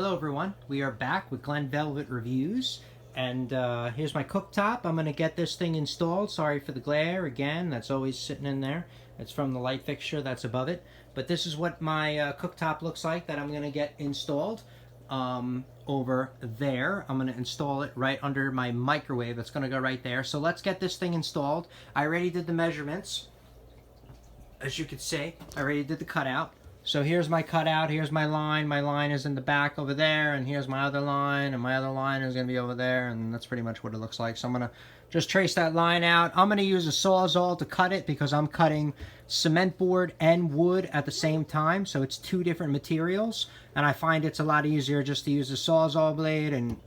Hello everyone, we are back with Glen Velvet Reviews, and here's my cooktop. I'm going to get this thing installed. Sorry for the glare again, that's always sitting in there. It's from the light fixture that's above it. But this is what my cooktop looks like that I'm going to get installed over there. I'm going to install it right under my microwave. It's going to go right there. So let's get this thing installed. I already did the measurements. As you can see, I already did the cutout. So here's my cutout, here's my line. My line is in the back over there, and here's my other line, and my other line is going to be over there, and that's pretty much what it looks like. So I'm going to just trace that line out. I'm going to use a Sawzall to cut it because I'm cutting cement board and wood at the same time, so it's two different materials, and I find it's a lot easier just to use a Sawzall blade and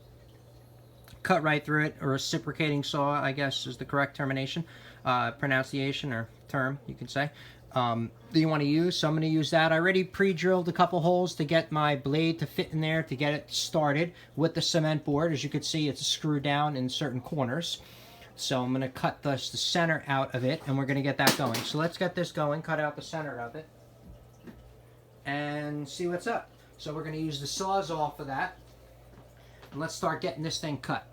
cut right through it, or a reciprocating saw, I guess is the correct pronunciation or term, you can say. That you want to use, so I'm going to use that. I already pre-drilled a couple holes to get my blade to fit in there to get it started with the cement board. As you can see, it's screwed down in certain corners. So I'm going to cut the center out of it, and we're going to get that going. So let's get this going, cut out the center of it, and see what's up. So we're going to use the Sawzall for that, and let's start getting this thing cut.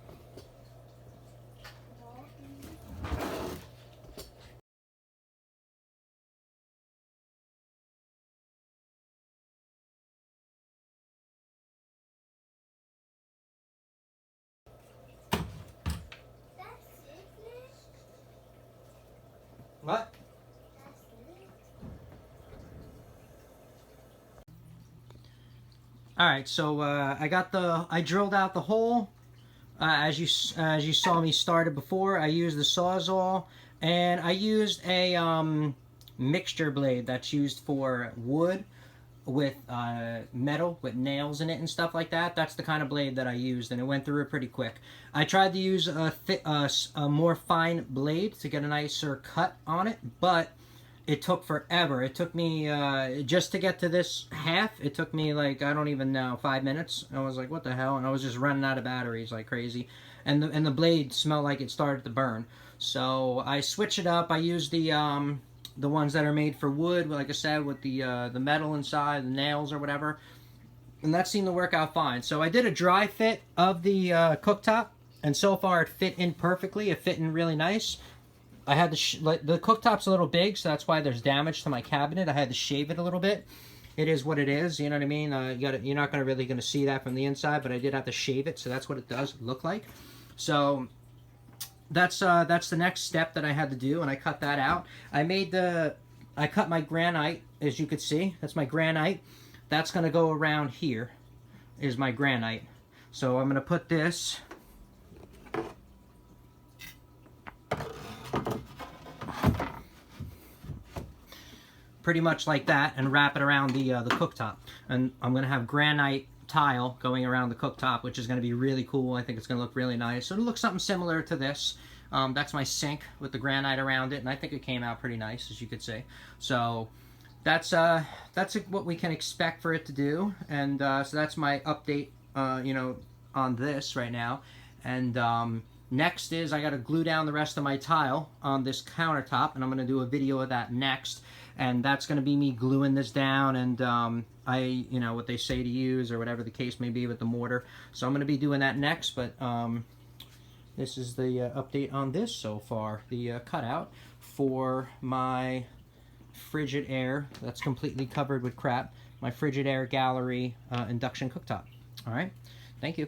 What? All right, so I drilled out the hole. As you saw me started before, I used the Sawzall, and I used a mixture blade that's used for wood with metal with nails in it and stuff like that. That's the kind of blade that I used, and it went through it pretty quick. I tried to use a more fine blade to get a nicer cut on it, but it took forever. It took me just to get to this half, it took me like, I don't even know, 5 minutes. I was like, what the hell? And I was just running out of batteries like crazy, and the blade smelled like it started to burn. So I switched it up. I used the ones that are made for wood, like I said, with the metal inside, the nails or whatever, and that seemed to work out fine. So I did a dry fit of the cooktop, and so far it fit in perfectly. It fit in really nice. I had the cooktop's a little big, so that's why there's damage to my cabinet. I had to shave it a little bit. It is what it is, you know what I mean? You're not really going to see that from the inside, but I did have to shave it, so that's what it does look like. So that's the next step that I had to do, and I cut that out. I cut my granite, as you could see. That's my granite. That's going to go around here, is my granite. So I'm going to put this pretty much like that and wrap it around the cooktop. And I'm going to have granite tile going around the cooktop, which is going to be really cool. I think it's going to look really nice. So it'll look something similar to this. That's my sink with the granite around it, and I think it came out pretty nice, as you could see. So that's what we can expect for it to do, and so that's my update, on this right now. And next is I got to glue down the rest of my tile on this countertop, and I'm going to do a video of that next. And that's going to be me gluing this down, and what they say to use, or whatever the case may be with the mortar. So I'm going to be doing that next, but this is the update on this so far. The cutout for my Frigidaire that's completely covered with crap. My Frigidaire Gallery induction cooktop. All right, thank you.